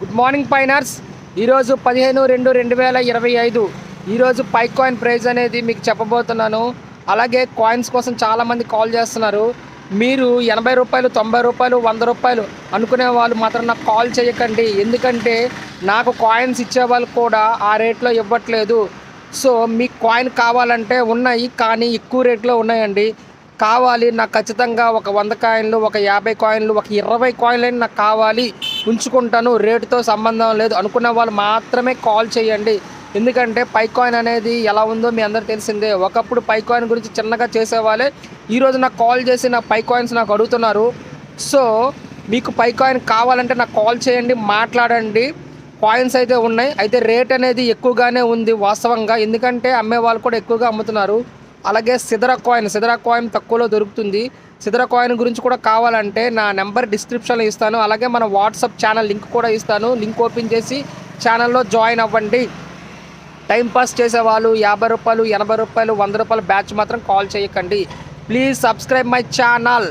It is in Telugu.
Good morning పైనర్స్. ఈరోజు 15/2/2025 ఈరోజు పైకాయిన్ ప్రైస్ అనేది మీకు చెప్పబోతున్నాను. అలాగే కాయిన్స్ కోసం చాలామంది కాల్ చేస్తున్నారు. మీరు రూ. 80, రూ. 90, రూ. 100 అనుకునే వాళ్ళు మాత్రం నాకు కాల్ చేయకండి. ఎందుకంటే నాకు కాయిన్స్ ఇచ్చేవాళ్ళు కూడా ఆ రేట్లో ఇవ్వట్లేదు. సో మీకు కాయిన్ కావాలంటే ఉన్నాయి, కానీ ఎక్కువ రేట్లో ఉన్నాయండి. కావాలి నాకు ఖచ్చితంగా ఒక 100 కాయిన్లు, ఒక 50 కాయిన్లు, ఒక 20 కాయిన్లు అయినా నాకు కావాలి, ఉంచుకుంటాను, రేటుతో సంబంధం లేదు అనుకున్న వాళ్ళు మాత్రమే కాల్ చేయండి. ఎందుకంటే పైకాయిన్ అనేది ఎలా ఉందో మీ అందరూ తెలిసిందే. ఒకప్పుడు పైకాయిన్ గురించి చిన్నగా చేసేవాళ్ళే ఈరోజు నాకు కాల్ చేసి నా పైకాయిన్స్ నాకు అడుగుతున్నారు. సో మీకు పైకాయిన్ కావాలంటే నాకు కాల్ చేయండి, మాట్లాడండి. కాయిన్స్ అయితే ఉన్నాయి, అయితే రేట్ అనేది ఎక్కువగానే ఉంది వాస్తవంగా. ఎందుకంటే అమ్మే వాళ్ళు కూడా ఎక్కువగా అమ్ముతున్నారు. అలాగే సిదరా కాయిన్ తక్కువలో దొరుకుతుంది. సిదరా కాయిన్ గురించి కూడా కావాలంటే నా నెంబర్ డిస్క్రిప్షన్లో ఇస్తాను. అలాగే మన వాట్సాప్ ఛానల్ లింక్ కూడా ఇస్తాను. లింక్ ఓపెన్ చేసి ఛానల్లో జాయిన్ అవ్వండి. టైంపాస్ చేసేవాళ్ళు రూ. 50, రూ. 80, రూ. 100 బ్యాచ్ మాత్రం కాల్ చేయకండి. Please subscribe my channel.